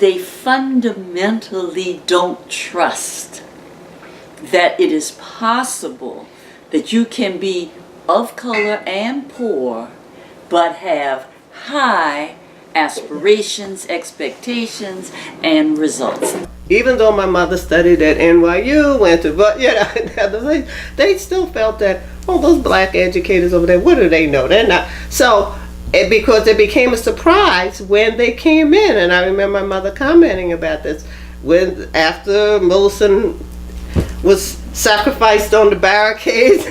They fundamentally don't trust that it is possible that you can be of color and poor, but have high aspirations, expectations, and results. Even though my mother studied at NYU, went to, but they still felt that, oh, those black educators over there, what do they know? They're not. So, because it became a surprise when they came in, and I remember my mother commenting about this after Wilson was sacrificed on the barricades.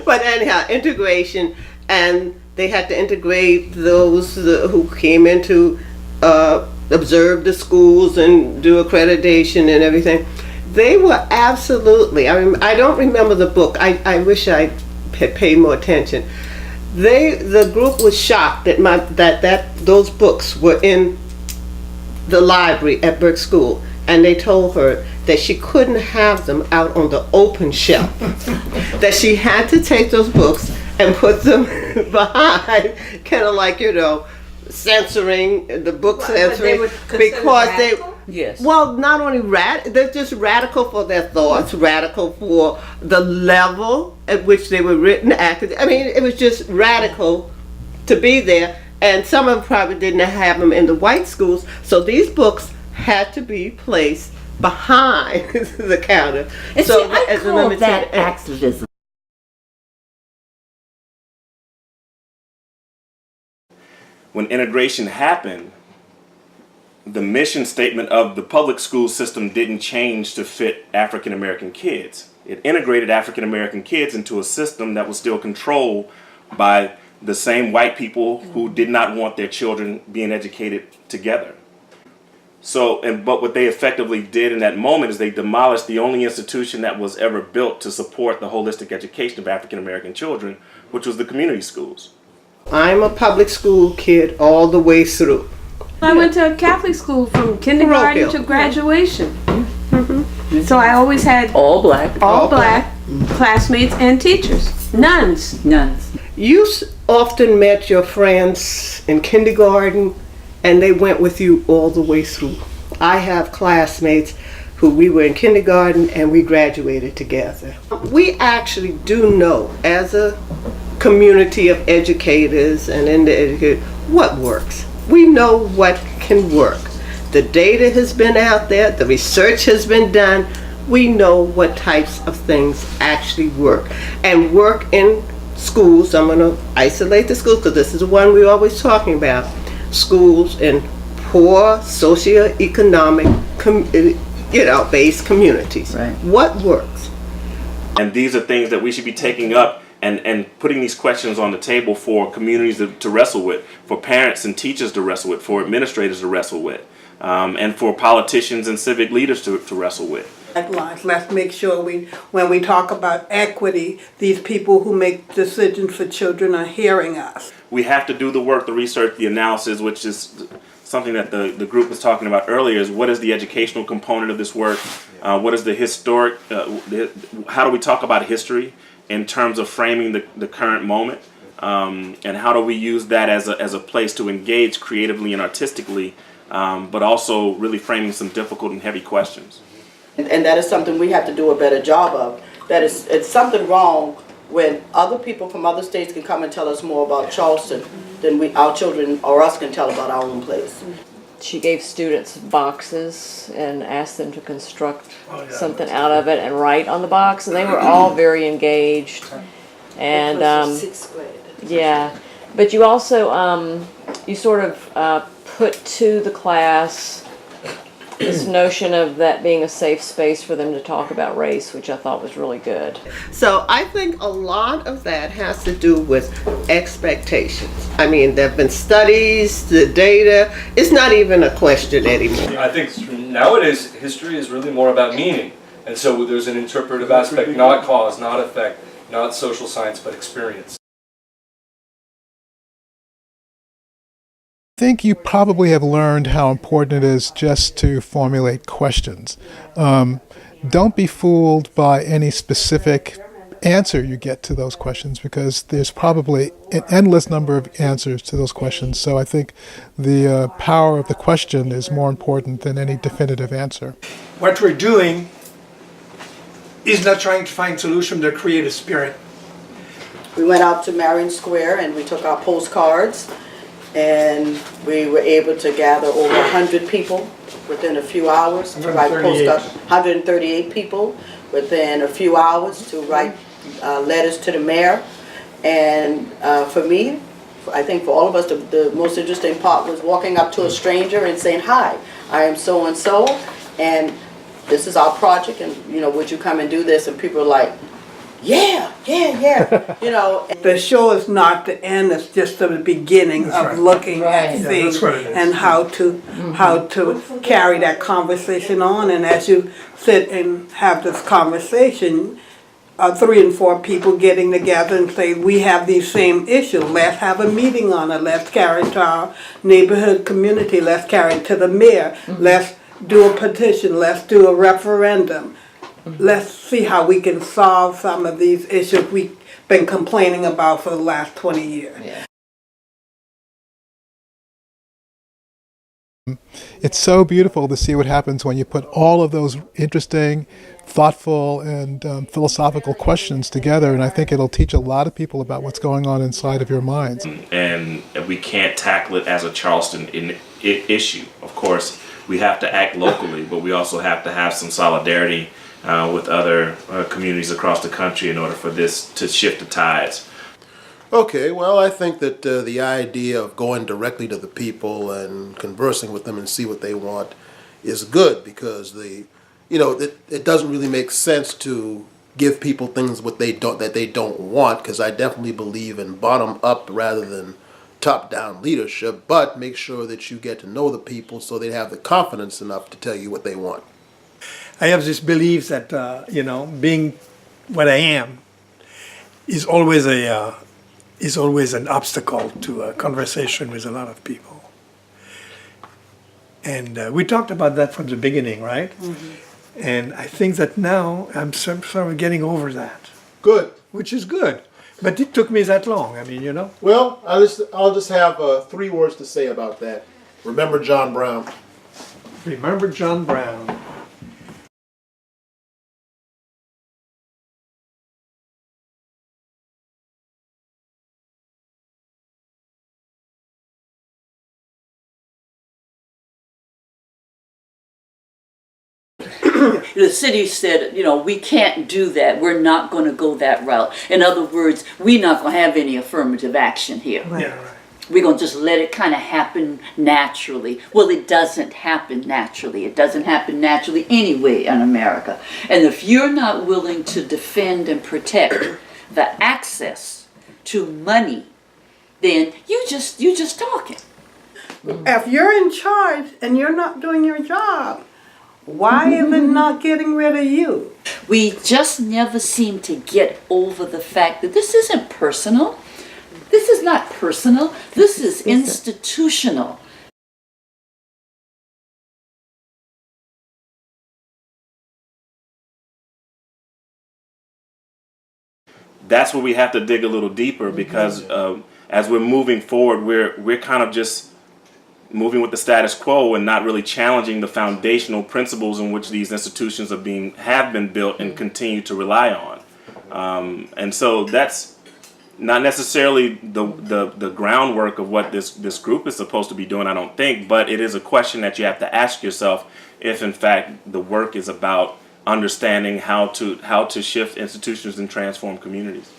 But anyhow, integration, and they had to integrate those who came in to observe the schools and do accreditation and everything. They were absolutely, I don't remember the book, I wish I had paid more attention. The group was shocked that those books were in the library at Burke School, and they told her that she couldn't have them out on the open shelf, that she had to take those books and put them behind, kind of like, censoring the book, censoring, because yes. Well, not only they're just radical for their thoughts, radical for the level at which they were written, acted. I mean, it was just radical to be there, and some of them probably didn't have them in the white schools, so these books had to be placed behind the counter. And so see, I call that activism. When integration happened, the mission statement of the public school system didn't change to fit African American kids. It integrated African American kids into a system that was still controlled by the same white people who did not want their children being educated together. But what they effectively did in that moment is they demolished the only institution that was ever built to support the holistic education of African American children, which was the community schools. I'm a public school kid all the way through. I went to a Catholic school from kindergarten to graduation. Mm-hmm. So I always had all black classmates and teachers. Nuns. You often met your friends in kindergarten, and they went with you all the way through. I have classmates who we were in kindergarten and we graduated together. We actually do know, as a community of educators and in the education, what works. We know what can work. The data has been out there, the research has been done. We know what types of things actually work and work in schools. I'm going to isolate the schools because this is the one we're always talking about. Schools in poor socioeconomic based communities. Right. What works? And these are things that we should be taking up and putting these questions on the table for communities to wrestle with, for parents and teachers to wrestle with, for administrators to wrestle with, and for politicians and civic leaders to wrestle with. Let's make sure when we talk about equity, these people who make decisions for children are hearing us. We have to do the work, the research, the analysis, which is something that the group was talking about earlier, is what is the educational component of this work? What is the historic, how do we talk about history in terms of framing the current moment? And how do we use that as a place to engage creatively and artistically, but also really framing some difficult and heavy questions? And that is something we have to do a better job of. It's something wrong when other people from other states can come and tell us more about Charleston than our children or us can tell about our own place. She gave students boxes and asked them to construct something out of it and write on the box, and they were all very engaged. And sixth grade. Yeah, but you also you sort of put to the class this notion of that being a safe space for them to talk about race, which I thought was really good. So I think a lot of that has to do with expectations. I mean, there have been studies, the data, it's not even a question anymore. I think nowadays history is really more about meaning. And so there's an interpretive aspect, not cause, not effect, not social science, but experience. I think you probably have learned how important it is just to formulate questions. Don't be fooled by any specific answer you get to those questions, because there's probably an endless number of answers to those questions. So I think the power of the question is more important than any definitive answer. What we're doing is not trying to find solution, but create a spirit. We went out to Marion Square and we took our postcards, and we were able to gather over 100 people within a few hours to write postcards. 138 people within a few hours to write letters to the mayor. And for me, I think for all of us, the most interesting part was walking up to a stranger and saying, "Hi, I am so and so, and this is our project, and would you come and do this?" And people are like, "Yeah, yeah, yeah," The show is not the end; it's just the beginning of looking at things and how to carry that conversation on. And as you sit and have this conversation, 3 and 4 people getting together and say, "We have these same issues. Let's have a meeting on it. Let's carry it to our neighborhood community. Let's carry it to the mayor. Let's do a petition. Let's do a referendum. Let's see how we can solve some of these issues we've been complaining about for the last 20 years." Yeah. It's so beautiful to see what happens when you put all of those interesting, thoughtful, and philosophical questions together, and I think it'll teach a lot of people about what's going on inside of your minds. And we can't tackle it as a Charleston issue. Of course, we have to act locally, but we also have to have some solidarity with other communities across the country in order for this to shift the tides. Okay, well, I think that the idea of going directly to the people and conversing with them and see what they want is good, because it doesn't really make sense to give people things that they don't want, because I definitely believe in bottom up rather than top down leadership, but make sure that you get to know the people so they have the confidence enough to tell you what they want. I have this belief that, being what I am is always an obstacle to a conversation with a lot of people. And we talked about that from the beginning, right? Mm-hmm. And I think that now I'm sort of getting over that. Good. Which is good. But it took me that long, Well, I'll just have 3 words to say about that. Remember John Brown. Remember John Brown. The city said, we can't do that. We're not going to go that route. In other words, we're not going to have any affirmative action here. Right. Yeah, right. We're going to just let it kind of happen naturally. Well, it doesn't happen naturally. It doesn't happen naturally anyway in America. And if you're not willing to defend and protect the access to money, then you just talking. If you're in charge and you're not doing your job, why is it not getting rid of you? We just never seem to get over the fact that this isn't personal. This is not personal. This is institutional. That's where we have to dig a little deeper, because as we're moving forward, we're kind of just moving with the status quo and not really challenging the foundational principles in which these institutions have been built and continue to rely on. And so that's not necessarily the groundwork of what this group is supposed to be doing, I don't think, but it is a question that you have to ask yourself if in fact the work is about understanding how to shift institutions and transform communities.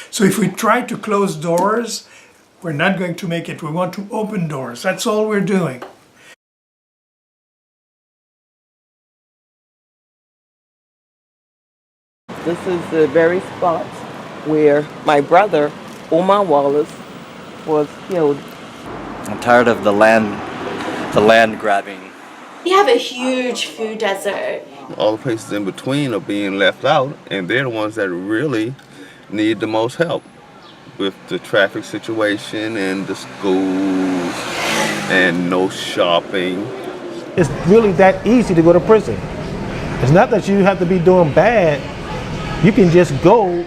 So if we try to close doors, we're not going to make it. We want to open doors. That's all we're doing. This is the very spot where my brother, Omar Wallace, was killed. I'm tired of the land grabbing. We have a huge food desert. All the places in between are being left out, and they're the ones that really need the most help with the traffic situation and the schools and no shopping. It's really that easy to go to prison. It's not that you have to be doing bad you can just go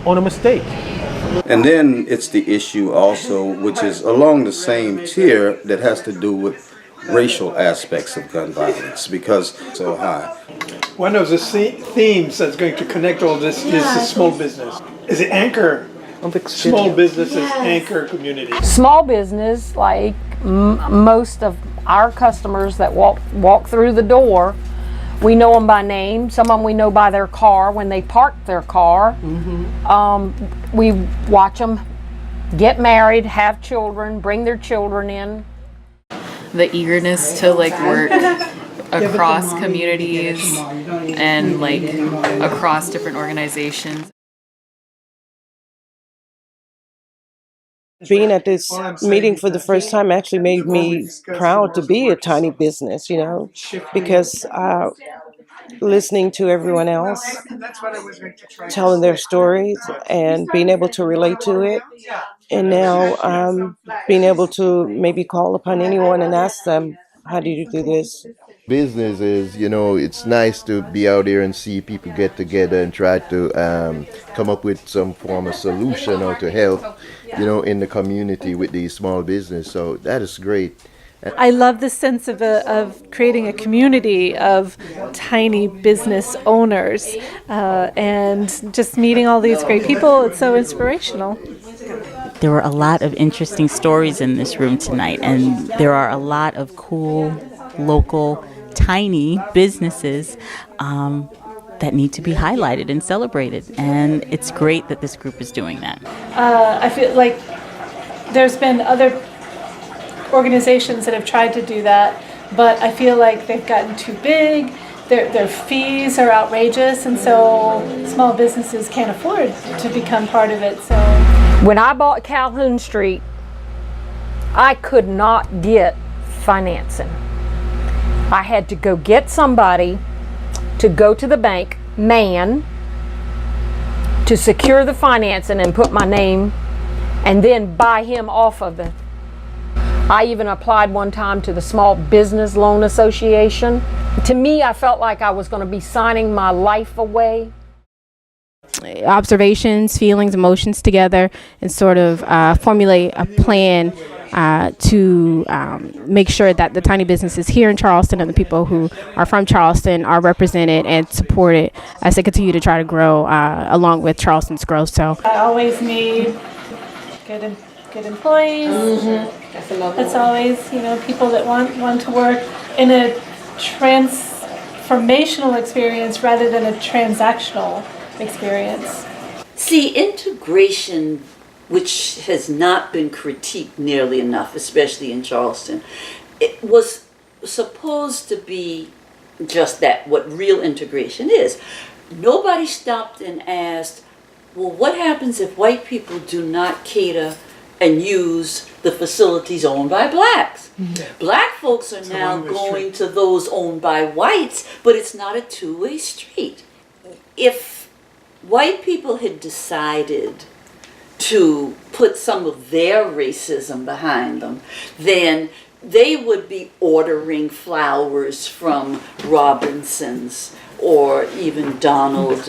on a mistake. And then it's the issue also, which is along the same tier, that has to do with racial aspects of gun violence, because it's so high. One of the themes that's going to connect all this is the small business. Is the anchor. Small businesses anchor community. Small business, like most of our customers that walk through the door, we know them by name. Some of them we know by their car when they park their car. We watch them get married, have children, bring their children in. The eagerness to like work across communities and like across different organizations. Being at this meeting for the first time actually made me proud to be a tiny business, you know, because listening to everyone else, telling their stories and being able to relate to it, and now being able to maybe call upon anyone and ask them, how do you do this? Business is, you know, it's nice to be out there and see people get together and try to come up with some form of solution or to help, you know, in the community with these small business. So that is great. I love the sense of creating a community of tiny business owners and just meeting all these great people. It's so inspirational. There were a lot of interesting stories in this room tonight, and there are a lot of cool, local, tiny businesses that need to be highlighted and celebrated. And it's great that this group is doing that. I feel like there's been other organizations that have tried to do that, but I feel like they've gotten too big. Their fees are outrageous, and so small businesses can't afford to become part of it. So when I bought Calhoun Street, I could not get financing. I had to go get somebody to go to the bank, to secure the financing and put my name, and then buy him off of it. I even applied one time to the Small Business Loan Association. To me, I felt like I was going to be signing my life away. Observations, feelings, emotions together, and sort of formulate a plan to make sure that the tiny businesses here in Charleston and the people who are from Charleston are represented and supported as they continue to try to grow along with Charleston's growth. So I always need good employees. It's always, you know, people that want to work in a transformational experience rather than a transactional experience. See, integration, which has not been critiqued nearly enough, especially in Charleston, it was supposed to be just that, what real integration is. Nobody stopped and asked, well, what happens if white people do not cater and use the facilities owned by blacks? Black folks are now going to those owned by whites, but it's not a two-way street. If white people had decided to put some of their racism behind them, then they would be ordering flowers from Robinson's or even Donald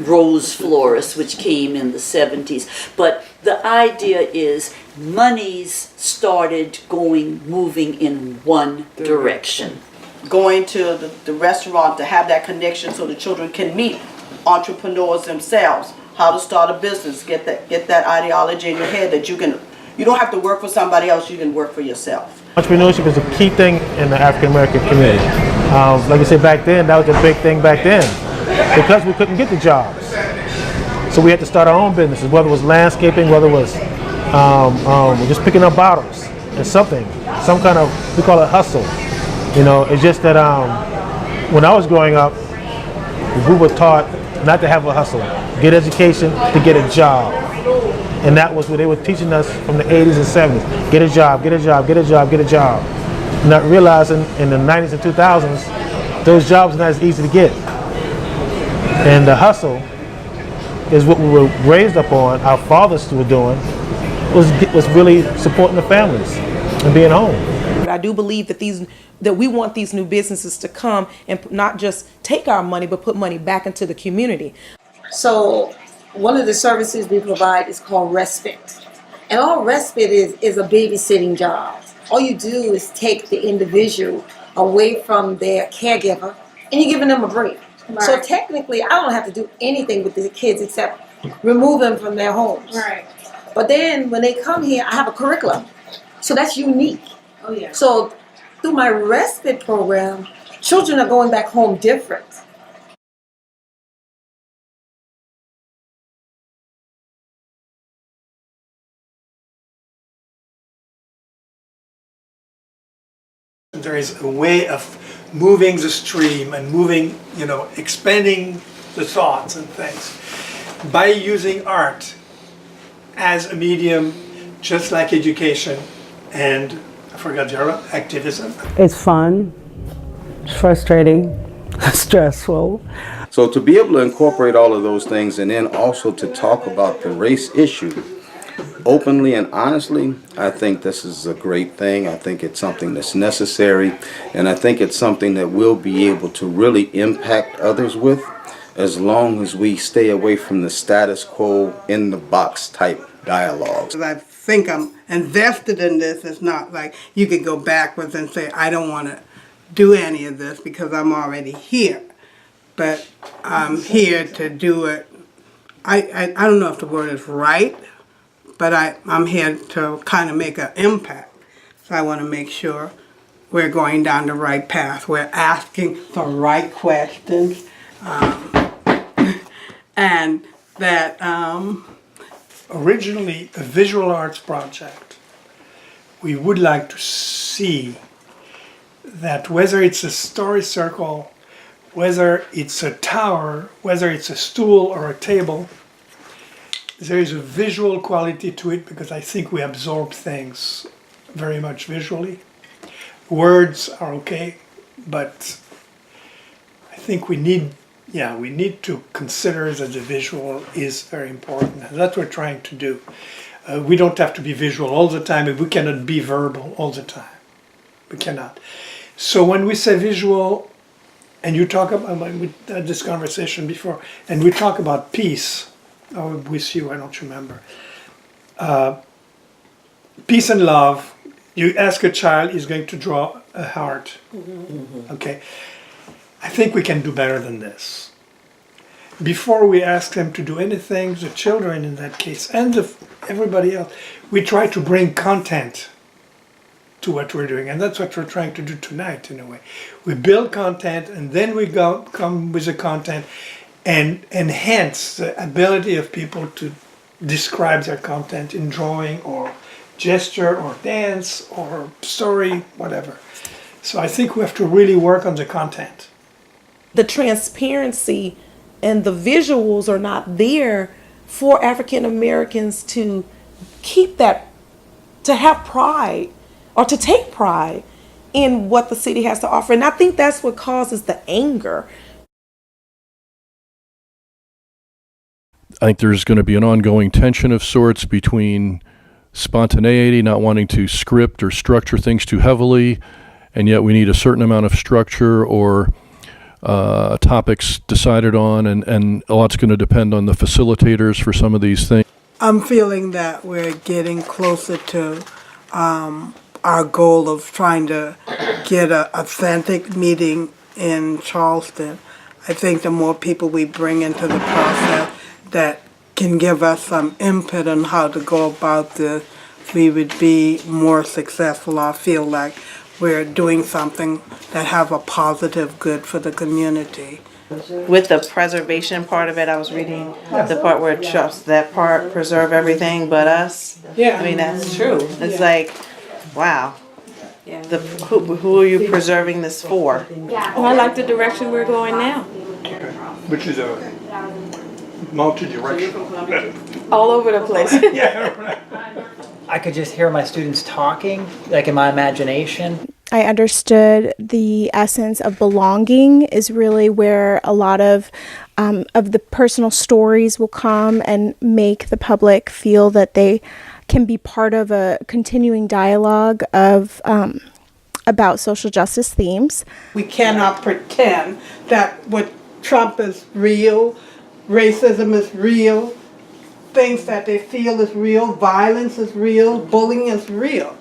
Rose Florist, which came in the 70s. But the idea is monies started moving in one direction. Going to the restaurant to have that connection so the children can meet entrepreneurs themselves, how to start a business, get that ideology in your head that you don't have to work for somebody else, you can work for yourself. Entrepreneurship is a key thing in the African American community. Like I said, back then, that was a big thing back then, because we couldn't get the jobs. So we had to start our own businesses, whether it was landscaping, whether it was just picking up bottles and some kind of, we call it hustle. You know, it's just that when I was growing up, we were taught not to have a hustle, get education, to get a job. And that was what they were teaching us from the 80s and 70s. Get a job, get a job, get a job, get a job. Not realizing in the 90s and 2000s, those jobs are not as easy to get. And the hustle is what we were raised up on, our fathers were doing, was really supporting the families and being home. I do believe that we want these new businesses to come and not just take our money, but put money back into the community. So one of the services we provide is called respite. And all respite is a babysitting job. All you do is take the individual away from their caregiver and you're giving them a break. Right. So technically, I don't have to do anything with the kids except remove them from their homes. Right. But then when they come here, I have a curriculum. So that's unique. Oh, yeah. So through my respite program, children are going back home different. There is a way of moving the stream and moving, expanding the thoughts and things by using art as a medium, just like education and, I forgot the other, activism. It's fun, it's frustrating, stressful. So to be able to incorporate all of those things and then also to talk about the race issue openly and honestly, I think this is a great thing. I think it's something that's necessary, and I think it's something that we'll be able to really impact others with as long as we stay away from the status quo in the box type dialogues. I think I'm invested in this. It's not like you could go backwards and say, I don't want to do any of this because I'm already here. But I'm here to do it. I don't know if the word is right, but I'm here to kind of make an impact. So I want to make sure we're going down the right path. We're asking the right questions. And that... Originally a visual arts project, we would like to see that whether it's a story circle, whether it's a tower, whether it's a stool or a table, there is a visual quality to it because I think we absorb things very much visually. Words are okay, but I think we need to consider that the visual is very important. And that's what we're trying to do. We don't have to be visual all the time, and we cannot be verbal all the time. We cannot. So when we say visual, and you talk about, we had this conversation before, and we talk about peace, or with you, I don't remember. Peace and love, you ask a child, he's going to draw a heart. Mm-hmm. Okay. I think we can do better than this. Before we ask them to do anything, the children in that case, and everybody else, we try to bring content to what we're doing. And that's what we're trying to do tonight, in a way. We build content, and then we come with the content and enhance the ability of people to describe their content in drawing or gesture or dance or story, whatever. So I think we have to really work on the content. The transparency and the visuals are not there for African Americans to keep that, to have pride or to take pride in what the city has to offer. And I think that's what causes the anger. I think there's going to be an ongoing tension of sorts between spontaneity, not wanting to script or structure things too heavily, and yet we need a certain amount of structure or topics decided on, and a lot's going to depend on the facilitators for some of these things. I'm feeling that we're getting closer to our goal of trying to get an authentic meeting in Charleston. I think the more people we bring into the process that can give us some input on how to go about this, we would be more successful. I feel like we're doing something that have a positive good for the community. With the preservation part of it, I was reading the part where it shows that part, preserve everything but us. Yeah. I mean, that's true. It's like, wow. Who are you preserving this for? Well, I like the direction we're going now. Which is a multi-directional. All over the place. Yeah, right. I could just hear my students talking, like in my imagination. I understood the essence of belonging is really where a lot of the personal stories will come and make the public feel that they can be part of a continuing dialogue of about social justice themes. We cannot pretend that what Trump is real racism is real, things that they feel is real, violence is real, bullying is real.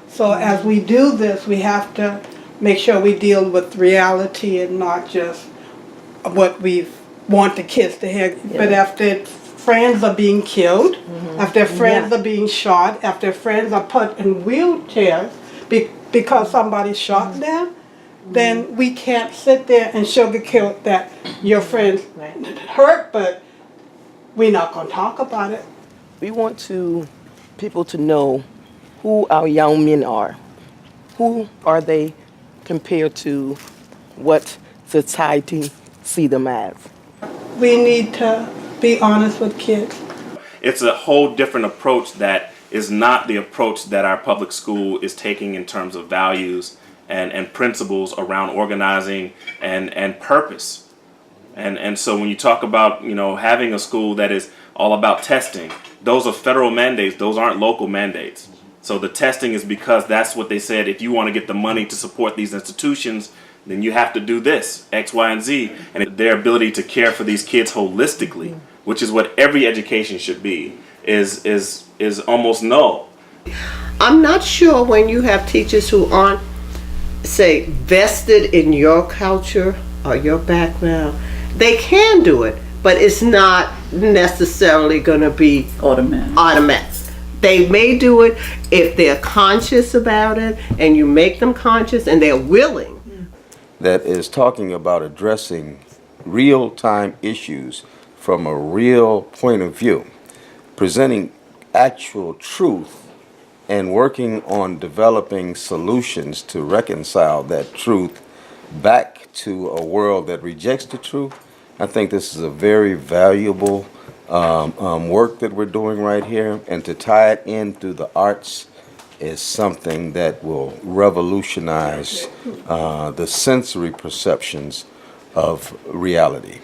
So as we do this, we have to make sure we deal with reality and not just what we want the kids to hear. Yeah. But if their friends are being killed, if their friends are being shot, if their friends are put in wheelchairs because somebody shot them, then we can't sit there and sugarcoat that your friends hurt, but we're not going to talk about it. We want people to know who our young men are. Who are they compared to what society see them as? We need to be honest with kids. It's a whole different approach that is not the approach that our public school is taking in terms of values and principles around organizing and purpose. And so when you talk about, having a school that is all about testing, those are federal mandates, those aren't local mandates. So the testing is because that's what they said, if you want to get the money to support these institutions, then you have to do this, X, Y, and Z. And their ability to care for these kids holistically, which is what every education should be, is almost null. I'm not sure when you have teachers who aren't, say, vested in your culture or your background, they can do it, but it's not necessarily going to be automatic. They may do it if they're conscious about it and you make them conscious and they're willing. That is talking about addressing real-time issues from a real point of view, presenting actual truth and working on developing solutions to reconcile that truth back to a world that rejects the truth. I think this is a very valuable work that we're doing right here, and to tie it in through the arts is something that will revolutionize the sensory perceptions of reality.